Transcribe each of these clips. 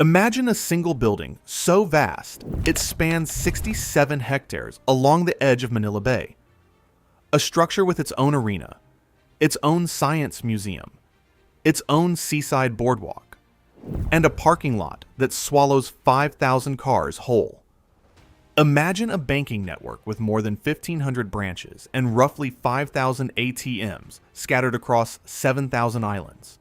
Imagine a single building so vast it spans 67 hectares along the edge of Manila Bay. A structure with its own arena, its own science museum, its own seaside boardwalk, and a parking lot that swallows 5,000 cars whole. Imagine a banking network with more than 1,500 branches and roughly 5,000 ATMs scattered across 7,000 islands.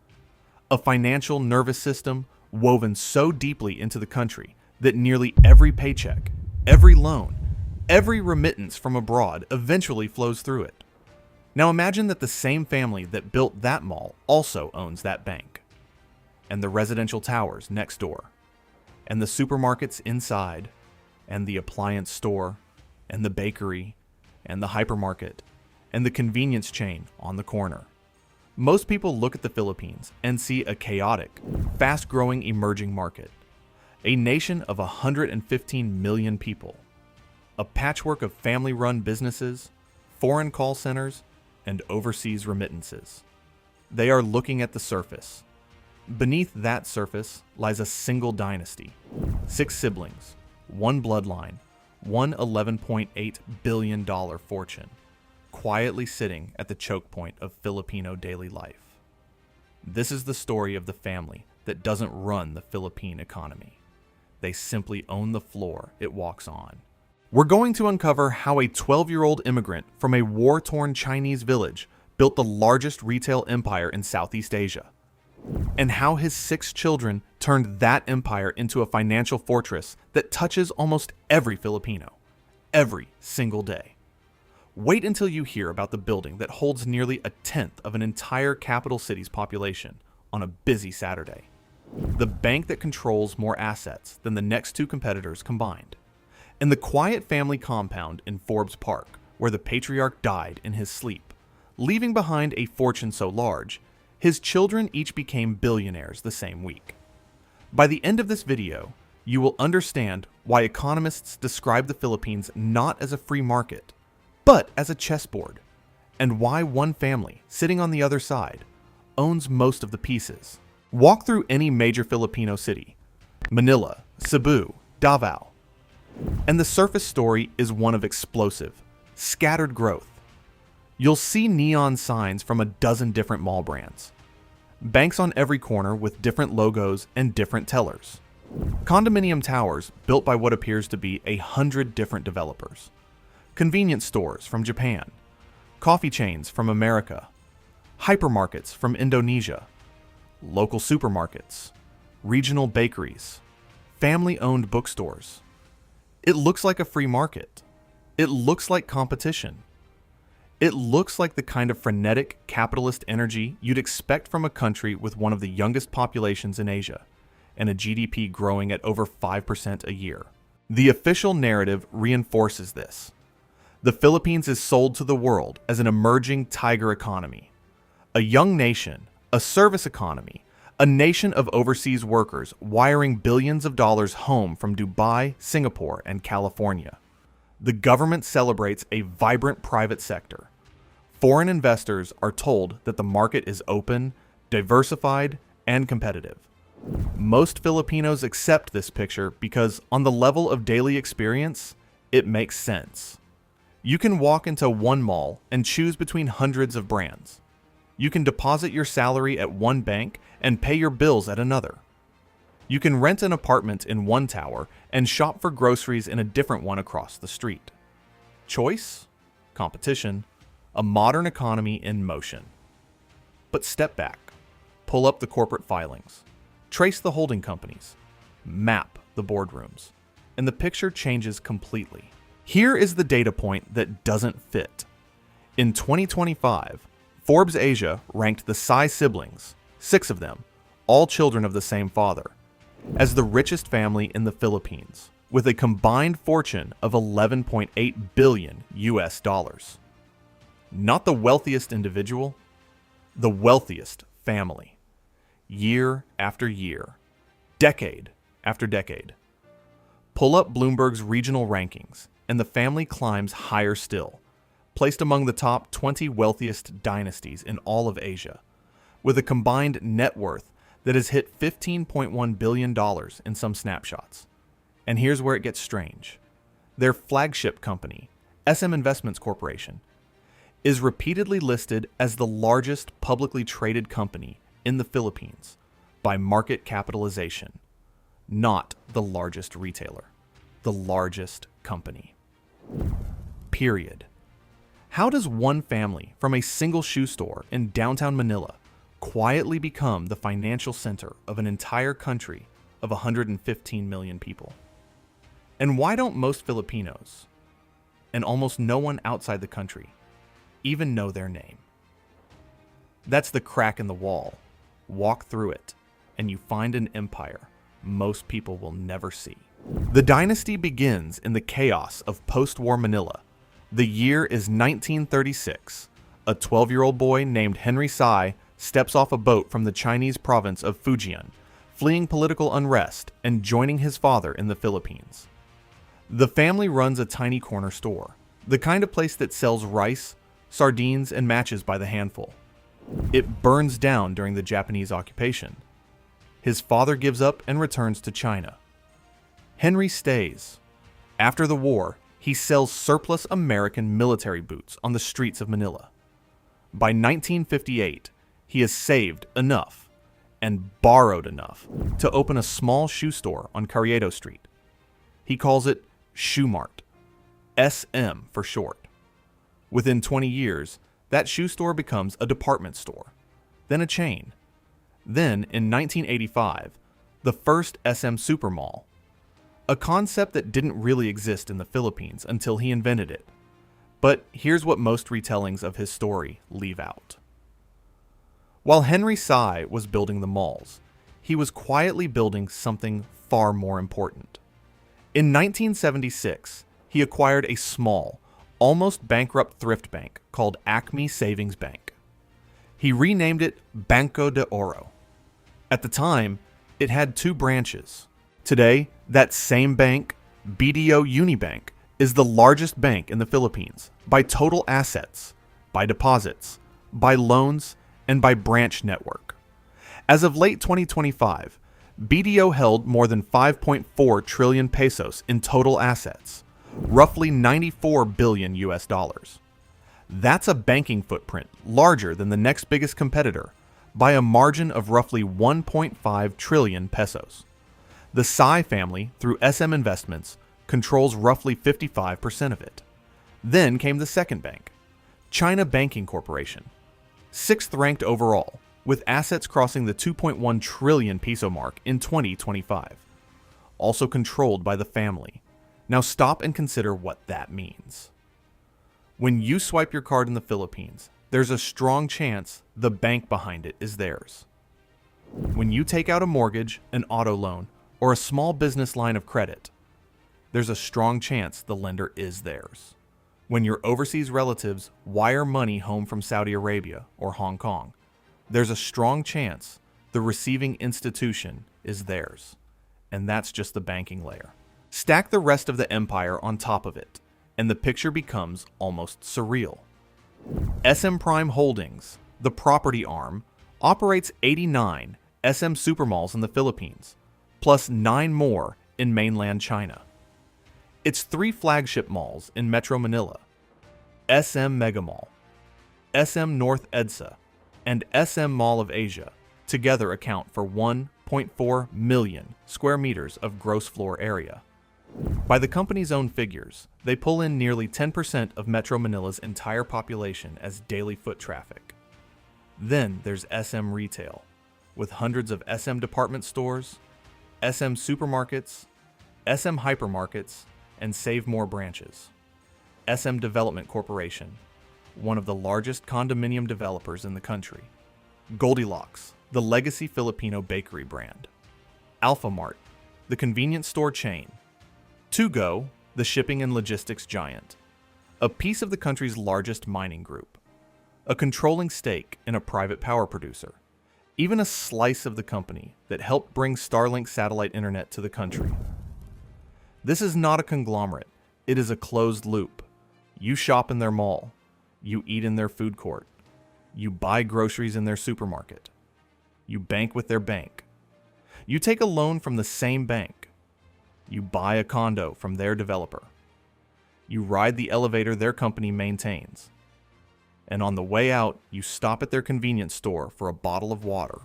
A financial nervous system woven so deeply into the country that nearly every paycheck, every loan, every remittance from abroad eventually flows through it. Now imagine that the same family that built that mall also owns that bank, and the residential towers next door, and the supermarkets inside, and the appliance store, and the bakery, and the hypermarket, and the convenience chain on the corner. Most people look at the Philippines and see a chaotic, fast-growing emerging market, a nation of 115 million people, a patchwork of family-run businesses, foreign call centers, and overseas remittances. They are looking at the surface. Beneath that surface lies a single dynasty, 6 siblings, 1 bloodline, one $11.8 billion fortune, quietly sitting at the choke point of Filipino daily life. This is the story of the family that doesn't run the Philippine economy. They simply own the floor it walks on. We're going to uncover how a 12-year-old immigrant from a war-torn Chinese village built the largest retail empire in Southeast Asia, and how his 6 children turned that empire into a financial fortress that touches almost every Filipino, every single day. Wait until you hear about the building that holds nearly a tenth of an entire capital city's population on a busy Saturday. The bank that controls more assets than the next 2 competitors combined. And the quiet family compound in Forbes Park, where the patriarch died in his sleep, leaving behind a fortune so large, his children each became billionaires the same week. By the end of this video, you will understand why economists describe the Philippines not as a free market, but as a chessboard, and why one family, sitting on the other side, owns most of the pieces. Walk through any major Filipino city, Manila, Cebu, Davao, and the surface story is one of explosive, scattered growth. You'll see neon signs from a dozen different mall brands, banks on every corner with different logos and different tellers, condominium towers built by what appears to be 100 different developers, convenience stores from Japan, coffee chains from America, hypermarkets from Indonesia, local supermarkets, regional bakeries, family-owned bookstores. It looks like a free market. It looks like competition. It looks like the kind of frenetic capitalist energy you'd expect from a country with one of the youngest populations in Asia and a GDP growing at over 5% a year. The official narrative reinforces this. The Philippines is sold to the world as an emerging tiger economy, a young nation, a service economy, a nation of overseas workers wiring billions of dollars home from Dubai, Singapore, and California. The government celebrates a vibrant private sector. Foreign investors are told that the market is open, diversified, and competitive. Most Filipinos accept this picture because, on the level of daily experience, it makes sense. You can walk into one mall and choose between hundreds of brands. You can deposit your salary at one bank and pay your bills at another. You can rent an apartment in one tower and shop for groceries in a different one across the street. Choice, competition, a modern economy in motion. But step back, pull up the corporate filings, trace the holding companies, map the boardrooms, and the picture changes completely. Here is the data point that doesn't fit. In 2025, Forbes Asia ranked the Sy siblings, 6 of them, all children of the same father, as the richest family in the Philippines, with a combined fortune of $11.8 billion US dollars. Not the wealthiest individual, the wealthiest family. Year after year, decade after decade. Pull up Bloomberg's regional rankings, and the family climbs higher still, placed among the top 20 wealthiest dynasties in all of Asia, with a combined net worth that has hit $15.1 billion in some snapshots. And here's where it gets strange. Their flagship company, SM Investments Corporation, is repeatedly listed as the largest publicly traded company in the Philippines by market capitalization, not the largest retailer, the largest company. Period. How does one family from a single shoe store in downtown Manila quietly become the financial center of an entire country of 115 million people? And why don't most Filipinos, and almost no one outside the country, even know their name? That's the crack in the wall. Walk through it, and you find an empire most people will never see. The dynasty begins in the chaos of post-war Manila. The year is 1936. A 12-year-old boy named Henry Sy steps off a boat from the Chinese province of Fujian, fleeing political unrest and joining his father in the Philippines. The family runs a tiny corner store, the kind of place that sells rice, sardines, and matches by the handful. It burns down during the Japanese occupation. His father gives up and returns to China. Henry stays. After the war, he sells surplus American military boots on the streets of Manila. By 1958, he has saved enough and borrowed enough to open a small shoe store on Carriedo Street. He calls it Shoe Mart, SM for short. Within 20 years, that shoe store becomes a department store, then a chain. Then, in 1985, the first SM Supermall, a concept that didn't really exist in the Philippines until he invented it. But here's what most retellings of his story leave out. While Henry Sy was building the malls, he was quietly building something far more important. In 1976, he acquired a small, almost bankrupt thrift bank called Acme Savings Bank. He renamed it Banco de Oro. At the time, it had 2 branches. Today, that same bank, BDO Unibank, is the largest bank in the Philippines by total assets, by deposits, by loans, and by branch network. As of late 2025, BDO held more than 5.4 trillion pesos in total assets, roughly 94 billion US dollars. That's a banking footprint larger than the next biggest competitor by a margin of roughly 1.5 trillion pesos. The Sy family, through SM Investments, controls roughly 55% of it. Then came the second bank, China Banking Corporation, 6th ranked overall, with assets crossing the 2.1 trillion peso mark in 2025. Also controlled by the family. Now stop and consider what that means. When you swipe your card in the Philippines, there's a strong chance the bank behind it is theirs. When you take out a mortgage, an auto loan, or a small business line of credit, there's a strong chance the lender is theirs. When your overseas relatives wire money home from Saudi Arabia or Hong Kong, there's a strong chance the receiving institution is theirs. And that's just the banking layer. Stack the rest of the empire on top of it, and the picture becomes almost surreal. SM Prime Holdings, the property arm, operates 89 SM supermalls in the Philippines, plus 9 more in mainland China. Its 3 flagship malls in Metro Manila, SM Mega Mall, SM North EDSA, and SM Mall of Asia, together account for 1.4 million square meters of gross floor area. By the company's own figures, they pull in nearly 10% of Metro Manila's entire population as daily foot traffic. Then there's SM Retail, with hundreds of SM department stores, SM supermarkets, SM hypermarkets, and Save More branches. SM Development Corporation, one of the largest condominium developers in the country. Goldilocks, the legacy Filipino bakery brand. Alpha Mart, the convenience store chain. To Go, the shipping and logistics giant. A piece of the country's largest mining group. A controlling stake in a private power producer. Even a slice of the company that helped bring Starlink satellite internet to the country. This is not a conglomerate. It is a closed loop. You shop in their mall. You eat in their food court. You buy groceries in their supermarket. You bank with their bank. You take a loan from the same bank. You buy a condo from their developer. You ride the elevator their company maintains. And on the way out, you stop at their convenience store for a bottle of water.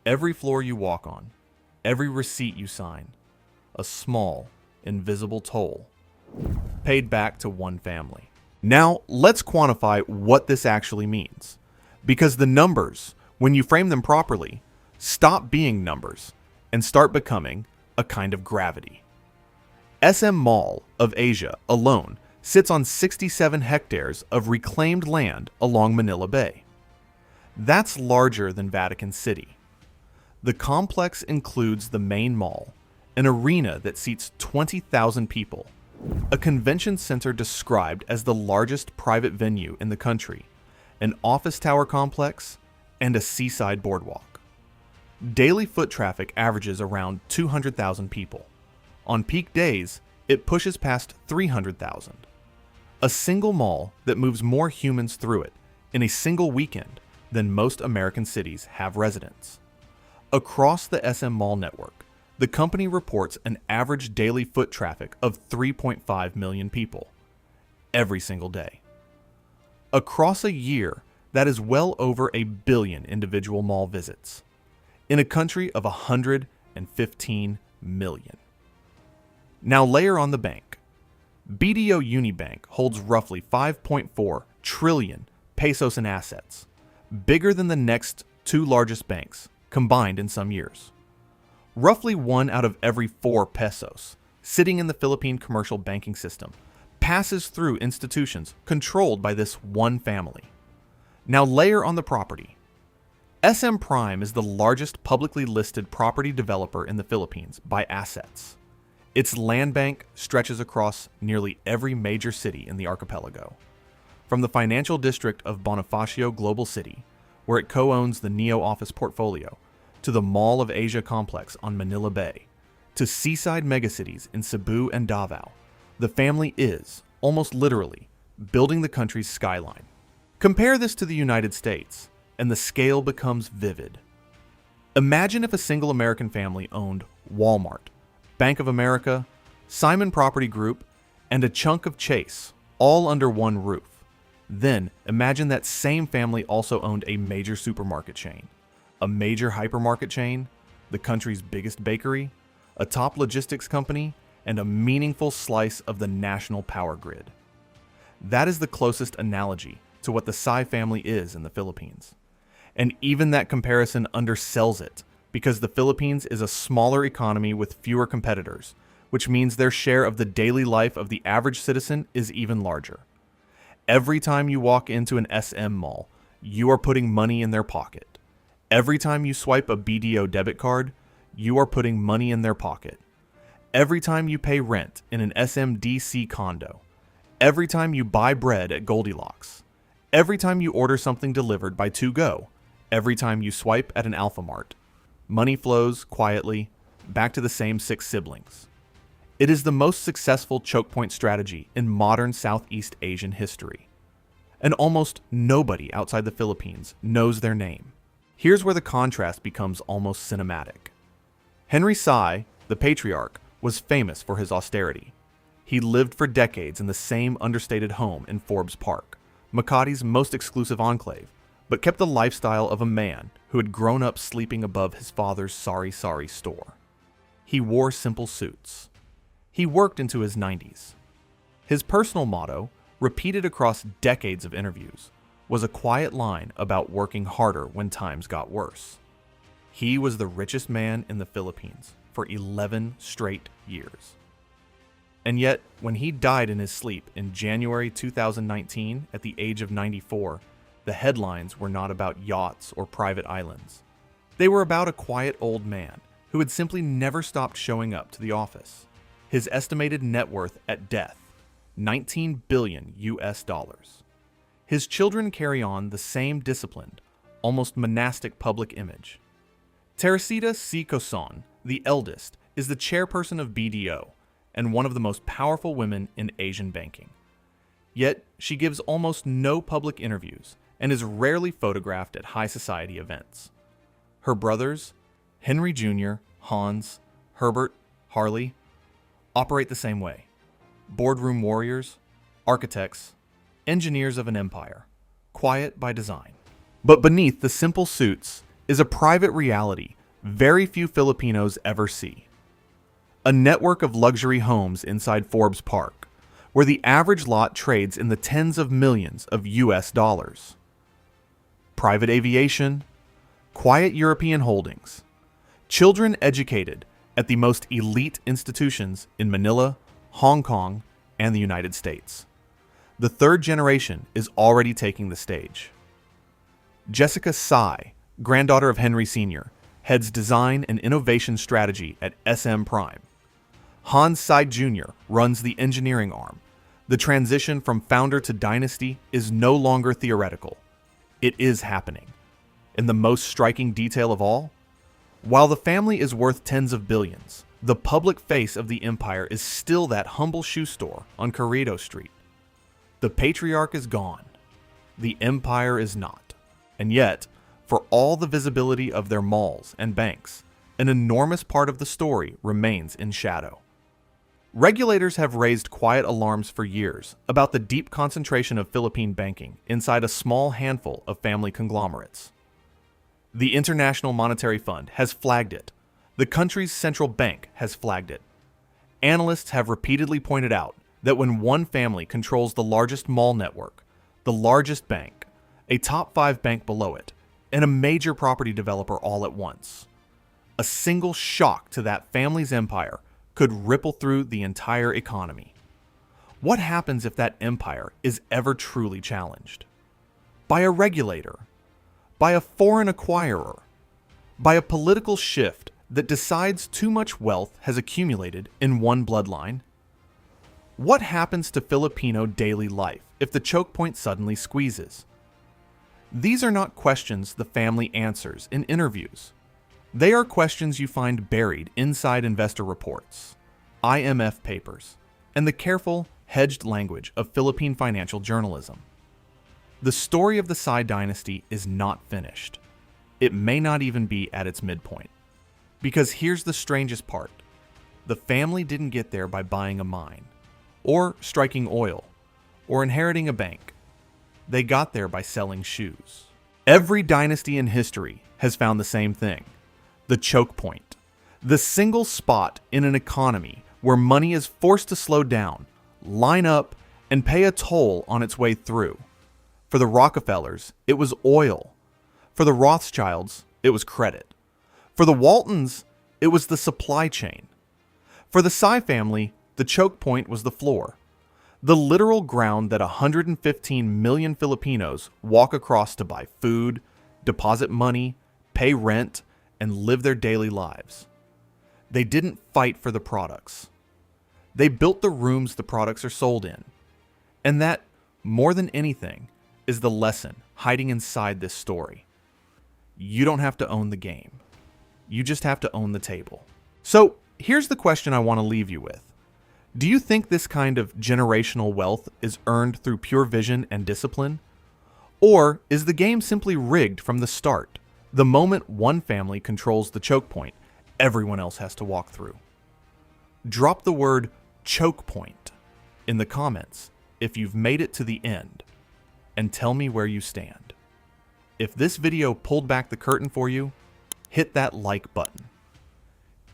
Every floor you walk on, every receipt you sign, a small, invisible toll, paid back to one family. Now, let's quantify what this actually means. Because the numbers, when you frame them properly, stop being numbers and start becoming a kind of gravity. SM Mall of Asia alone sits on 67 hectares of reclaimed land along Manila Bay. That's larger than Vatican City. The complex includes the main mall, an arena that seats 20,000 people, a convention center described as the largest private venue in the country, an office tower complex, and a seaside boardwalk. Daily foot traffic averages around 200,000 people. On peak days, it pushes past 300,000. A single mall that moves more humans through it in a single weekend than most American cities have residents. Across the SM Mall network, the company reports an average daily foot traffic of 3.5 million people every single day. Across a year, that is well over 1 billion individual mall visits in a country of 115 million. Now layer on the bank. BDO Unibank holds roughly 5.4 trillion pesos in assets, bigger than the next two largest banks combined in some years. Roughly 1 out of every 4 pesos sitting in the Philippine commercial banking system passes through institutions controlled by this one family. Now layer on the property. SM Prime is the largest publicly listed property developer in the Philippines by assets. Its land bank stretches across nearly every major city in the archipelago. From the financial district of Bonifacio Global City, where it co-owns the Neo office portfolio, to the Mall of Asia complex on Manila Bay, to seaside megacities in Cebu and Davao, the family is, almost literally, building the country's skyline. Compare this to the United States, and the scale becomes vivid. Imagine if a single American family owned Walmart, Bank of America, Simon Property Group, and a chunk of Chase, all under one roof. Then imagine that same family also owned a major supermarket chain, a major hypermarket chain, the country's biggest bakery, a top logistics company, and a meaningful slice of the national power grid. That is the closest analogy to what the Sy family is in the Philippines. And even that comparison undersells it, because the Philippines is a smaller economy with fewer competitors, which means their share of the daily life of the average citizen is even larger. Every time you walk into an SM mall, you are putting money in their pocket. Every time you swipe a BDO debit card, you are putting money in their pocket. Every time you pay rent in an SMDC condo, every time you buy bread at Goldilocks, every time you order something delivered by To Go, every time you swipe at an Alphamart, money flows quietly back to the same 6 siblings. It is the most successful chokepoint strategy in modern Southeast Asian history. And almost nobody outside the Philippines knows their name. Here's where the contrast becomes almost cinematic. Henry Sy, the patriarch, was famous for his austerity. He lived for decades in the same understated home in Forbes Park, Makati's most exclusive enclave, but kept the lifestyle of a man who had grown up sleeping above his father's sari-sari store. He wore simple suits. He worked into his 90s. His personal motto, repeated across decades of interviews, was a quiet line about working harder when times got worse. He was the richest man in the Philippines for 11 straight years. And yet, when he died in his sleep in January 2019 at the age of 94, the headlines were not about yachts or private islands. They were about a quiet old man who had simply never stopped showing up to the office. His estimated net worth at death, $19 billion US. His children carry on the same disciplined, almost monastic public image. Teresita Sy-Coson, the eldest, is the chairperson of BDO and one of the most powerful women in Asian banking. Yet, she gives almost no public interviews and is rarely photographed at high society events. Her brothers, Henry Jr., Hans, Herbert, Harley, operate the same way. Boardroom warriors, architects, engineers of an empire, quiet by design. But beneath the simple suits is a private reality very few Filipinos ever see. A network of luxury homes inside Forbes Park, where the average lot trades in the tens of millions of US dollars. Private aviation, quiet European holdings, children educated at the most elite institutions in Manila, Hong Kong, and the United States. The third generation is already taking the stage. Jessica Sy, granddaughter of Henry Sr., heads design and innovation strategy at SM Prime. Hans Sy Jr. runs the engineering arm. The transition from founder to dynasty is no longer theoretical. It is happening. And the most striking detail of all? While the family is worth tens of billions, the public face of the empire is still that humble shoe store on Corrido Street. The patriarch is gone. The empire is not. And yet, for all the visibility of their malls and banks, an enormous part of the story remains in shadow. Regulators have raised quiet alarms for years about the deep concentration of Philippine banking inside a small handful of family conglomerates. The International Monetary Fund has flagged it. The country's central bank has flagged it. Analysts have repeatedly pointed out that when one family controls the largest mall network, the largest bank, a top 5 bank below it, and a major property developer all at once, a single shock to that family's empire could ripple through the entire economy. What happens if that empire is ever truly challenged? By a regulator? By a foreign acquirer? By a political shift that decides too much wealth has accumulated in one bloodline? What happens to Filipino daily life if the choke point suddenly squeezes? These are not questions the family answers in interviews. They are questions you find buried inside investor reports, IMF papers, and the careful, hedged language of Philippine financial journalism. The story of the Sy dynasty is not finished. It may not even be at its midpoint. Because here's the strangest part. The family didn't get there by buying a mine, or striking oil, or inheriting a bank. They got there by selling shoes. Every dynasty in history has found the same thing. The choke point. The single spot in an economy where money is forced to slow down, line up, and pay a toll on its way through. For the Rockefellers, it was oil. For the Rothschilds, it was credit. For the Waltons, it was the supply chain. For the Sy family, the choke point was the floor. The literal ground that 115 million Filipinos walk across to buy food, deposit money, pay rent, and live their daily lives. They didn't fight for the products. They built the rooms the products are sold in. And that, more than anything, is the lesson hiding inside this story. You don't have to own the game. You just have to own the table. So, here's the question I want to leave you with. Do you think this kind of generational wealth is earned through pure vision and discipline? Or is the game simply rigged from the start? The moment one family controls the choke point, everyone else has to walk through. Drop the word choke point in the comments if you've made it to the end, and tell me where you stand. If this video pulled back the curtain for you, hit that like button.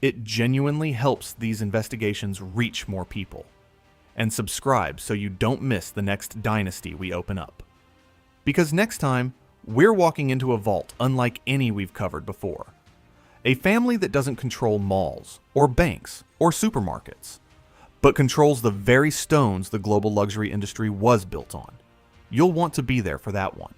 It genuinely helps these investigations reach more people. And subscribe so you don't miss the next dynasty we open up. Because next time, we're walking into a vault unlike any we've covered before. A family that doesn't control malls, or banks, or supermarkets, but controls the very stones the global luxury industry was built on. You'll want to be there for that one.